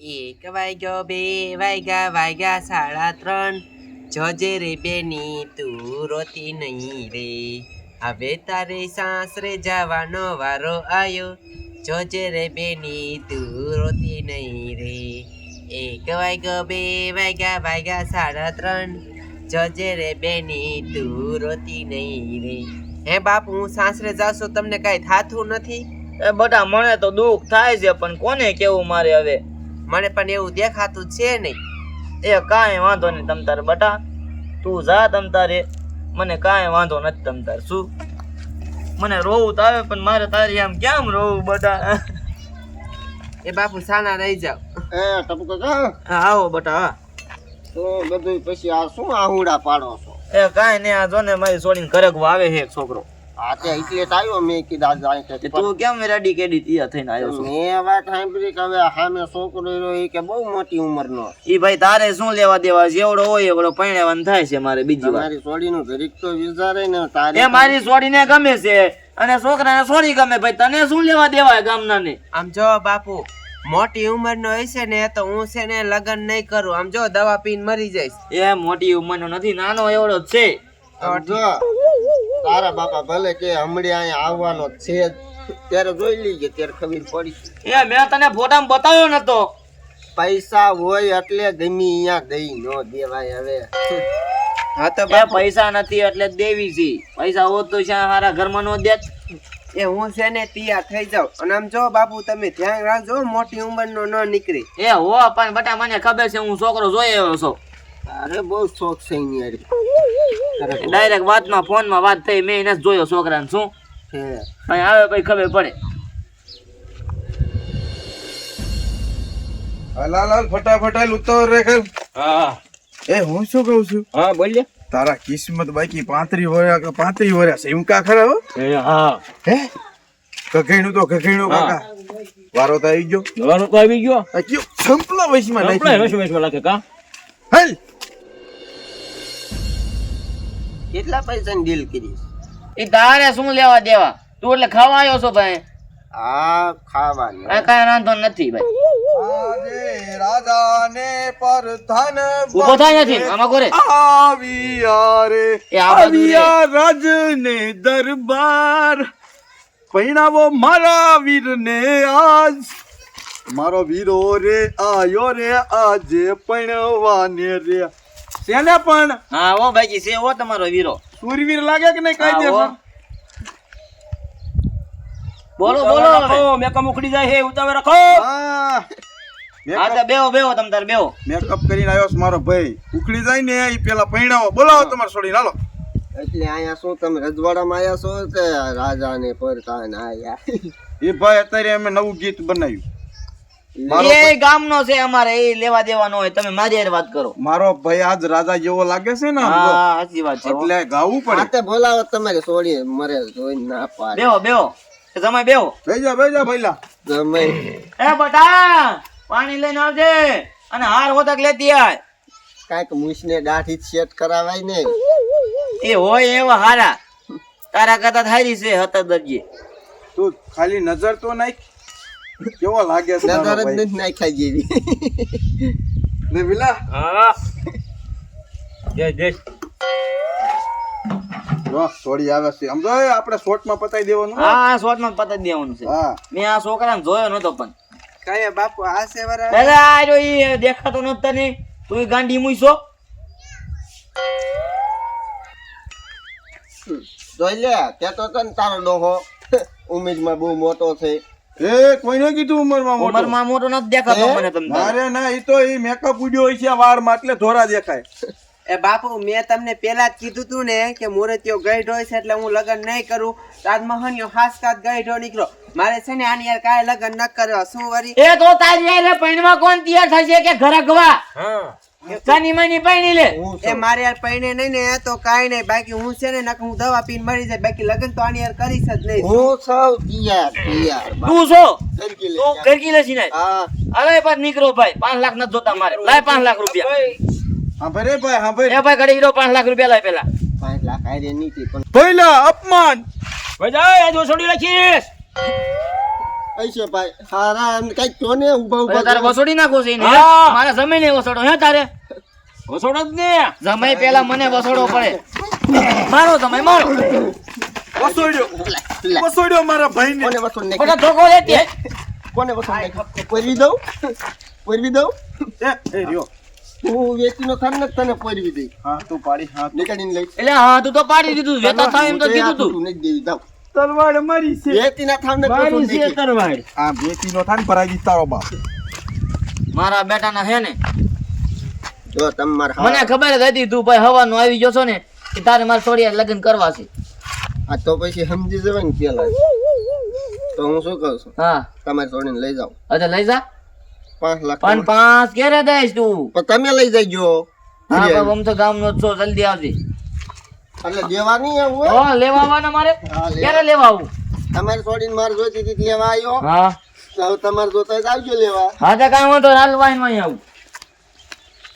એક વાગ્યો બે વાગ્યા સાડા ત્રણ જોજે રે બેની તું રોતી નહીં રે હવે તારે સાસરે જવાનો વારો આયો જોજે રે બેની તું રોતી નહીં રે એક વાગ્યો બે વાગ્યા સાડા ત્રણ જોજે રે બેની તું રોતી નહીં રે હે બાપ હું સાસરે જાઉં છું તમને કાંઈ થાતું નથી એ બટા મને તો દુઃખ થાય છે પણ કોને કેવું મારે હવે મને પણ એવું દેખાતું છે નહીં એ કાંઈ વાંધો નહીં તમ તારે બટા તું જા તમ તારે મને કાંઈ વાંધો નથી તમ તારે શું મને રોવું તો આવે પણ મારે તારી આમ કેમ રોવું બટા એ બાપુ સાના રહી જાવ એ ટપુ કાકા હા આવો બટા હા તો બધું પછી આ શું આહુડા પાડો છો એ કાંઈ નહીં આ જો ને મારી છોડીને ઘરે આવે છે એક છોકરો હા તે એટલે જ આવ્યો મેં કીધા જાય તે તું કેમ રેડી કેડી તૈયાર થઈને આવ્યો છો મેં વાત સાંભળી કે હવે સામે છોકરો રહ્યો એ કે બહુ મોટી ઉંમરનો ઈ ભાઈ તારે શું લેવા દેવા જેવડો હોય એવડો પરણવાનું થાય છે મારે બીજી વાર મારી છોડીનું ઘડીક તો વિચારે ને તારે એ મારી છોડીને ગમે છે અને છોકરાને છોડી ગમે ભાઈ તને શું લેવા દેવા ગામના ને આમ જો બાપુ મોટી ઉંમરનો હશે ને તો હું છે ને લગ્ન નહીં કરું આમ જો દવા પીને મરી જઈશ એ મોટી ઉંમરનો નથી નાનો એવડો જ છે જો તારા બાપા ભલે કે હમણાં અહીંયા આવવાનો છે જ, ત્યારે જોઈ લીજે ત્યારે ખબર પડી એ મેં તને ફોટામાં બતાવ્યો નતો પૈસા હોય એટલે ગમી અહીંયા દઈ નો દેવાય હવે હા તો એ બાપુ પૈસા નથી એટલે દેવી છે પૈસા હોત તો શા મારા ઘરમાં નો દેત એ હું છે ને તૈયાર થઈ જાઉં અને આમ જો બાપુ તમે ધ્યાન રાખજો મોટી ઉંમરનો ન નીકળે એ હો પણ બટા મને ખબર છે હું છોકરો જોઈ આવ્યો છું અરે બહુ શોખ છે એની ડાયરેક્ટ વાતમાં ફોનમાં વાત થઈ મેં એને જ જોયો છોકરાને શું છે અહીં આવે પછી ખબર પડે લાલ ફટાફટ ઉતાર રે ખેલ હા એ હું શું કહું છું હા બોલીએ તારા કિસ્મત બાકી 35 વર્ષ એમ કા ખરા હો એ હા હે કઘેણું તો કઘેણું કાકા વારો તો આવી ગયો દવાનો તો આવી ગયો આ કયો સંપલા વયસમાં આપણે નાખી રસમેશમાં લાગે કા હેલ કેટલા પૈસાની ડીલ કરી એ તારે શું લેવા દેવા તું એટલે ખાવા આવ્યો છો ભાઈ આ ખાવાનું આ કાંઈ વાંધો નથી ભાઈ આજે રાજાને પરધાન ઊભો થાય નથી આમાં કોરે આવ્યા રે એ આ બાજુ રે. આવ્યા રાજને દરબાર પૈણાવો મારા વીરને આજ મારો વીરો રે આયો રે આજે પૈણવાને રે શેને પણ હા ઓ ભાઈ છે ઓ તમારો વીરો સુરવીર લાગે કે નહીં કઈ દે હા, ઓ. બોલો બોલો હવે. મેકઅપ ઉખડી જાય હે ઉતાવળ રાખો હા હા તો બેહો બેહો તમ તાર બેહો મેકઅપ કરીને આવ્યો છે મારો ભાઈ ઉખડી જાય ને એ પેલા પૈણાવો બોલાવો તમારે છોડીને હાલો એટલે અહીંયા શું તમે રજવાડામાં આવ્યા છો કે રાજાને પરતાન આયા એ ભાઈ અત્યારે અમે નવું ગીત બનાવ્યું મારો એ ગામનો છે અમારે એ લેવા દેવાનો હોય તમે મારી હારે વાત કરો મારો ભાઈ આજ રાજા જેવો લાગે છે ને આમ હા જો. સાચી વાત છે એટલે ગાવું પડે હાથે બોલાવો તમારે છોડી મરે જોઈને ના પાડે બેહો બેહો તમે બેહો બેજા ભાઈલા તમે એ બટા પાણી લઈને આવજે અને હાર હોતક લેતી આય કાંઈક મૂછને દાઢી સેટ કરાવાય ને એ હોય એવા હારા તારા કરતા થારી છે હતા દરજી તું ખાલી નજર તો નાખ કેવો લાગે છે નજર તારો જ ભાઈ? નથી નાખ્યા જેવી લે વિલા હા જય જય જો થોડી આવે છે આમ જો આપણે શોર્ટમાં પતાઈ દેવાનું હો. હા શોર્ટમાં પતાવી દેવાનું છે હા મેં આ છોકરાને જોયો નતો પણ કયા બાપુ આ છે વરા અરે આ જો ઈ દેખાતો નતો તને તું ઈ ગાંડી મૂઈસો જોઈ લે કેતો તો ને તારો ડોહો ઉમેદમાં બહુ મોટો છે એ કોઈને કીધું ઉંમરમાં મોટો ઉંમરમાં મોટો નથી દેખાતો મને તમને મારે ના ઈ તો ઈ મેકઅપ ઉડ્યો હોય છે આ વાળમાં એટલે ધોરા દેખાય એ બાપુ મેં તમને પેલા જ કીધું તું ને કે મુરતિયો ગઈઢો છે એટલે હું લગ્ન નહીં કરું તાજમહલનો હાસકાત ગઈઢો નીકળો મારે છે ને આની યાર કાંઈ લગ્ન ન કરવા શું વરી એ તો તારી હારે પૈણવા કોણ તૈયાર થશે કે ઘરે ગવા સાની માની પૈણી લે હું એ મારે યાર પૈણે નહીં ને તો કાંઈ નહીં બાકી હું છે ને નકર હું દવા પીને મરી જાય બાકી લગ્ન તો આની યાર કરીશ જ નહીં હું સૌ તૈયાર તું છો તરકી લે તું ગરકી લેસી નાય હા અરે પાછ નીકળો ભાઈ 5 લાખ નથી જોતા મારે લાય 5 લાખ રૂપિયા હા ભાઈ રે ભાઈ હા ભાઈ એ ભાઈ ઘડી 5 લાખ રૂપિયા લાય પેલા 5 લાખ આયરે નીતિ પણ પહેલા અપમાન ભાઈ જાય આ જો છોડી રાખીશ હશે ભાઈ હારા એમ કઈક તો ને ઊભા અરે તારે ઊભા વસોડી નાખો છે એને હા. મારે જમીને વસોડો હે તારે વસોડો જ ને જમાઈ પેલા મને વસોડવો પડે મારો જમાઈ મારો વસોડ્યો મારા ભાઈને કોને વસોડ નાખી બટા ધોકો લેતી કોને વસોડ નાખી પોરવી દઉં એ રહ્યો હું વેચીનો થાન ને તને પોરવી દઈ હા તું પાડી હા નીકળીને લઈ એટલે હા તું તો પાડી દીધું વેતા થાય એમ તો કીધું તું નહીં દેવી જાવ તલવાડ મારી છે વેચીના થાન ને મારી છે તરવાડ આ બેટીનો થાન ભરાઈ ગઈ તારો બાપ મારા બેટાના હે ને જો તમાર મને ખબર જ હતી તું ભાઈ હવાનું આવી ગયો છો ને કે તારે મારે છોડીયા લગ્ન કરવા છે આ તો પછી સમજી જવાય ને પેલા તો હું શું કહું છું હા તમારે છોડીને લઈ જાઓ અચ્છા લઈ જા 5 લાખ પણ 5 ક્યારે દઈશ તું પણ તમે લઈ જઈજો હા બાબા આમ તો ગામનો જ છો જલ્દી આવજે એટલે દેવા નહીં આવું હો. હો લેવા આવવાના મારે હા, લેવા. ક્યારે લેવા આવું તમારે છોડીને મારે જોઈતી હતી લેવા આવ્યો હા તો હવે તમારે જોતા હોય તો આવજો લેવા હા તો કાંઈ વાંધો નહીં, હાલ વાઈન વાઈ આવું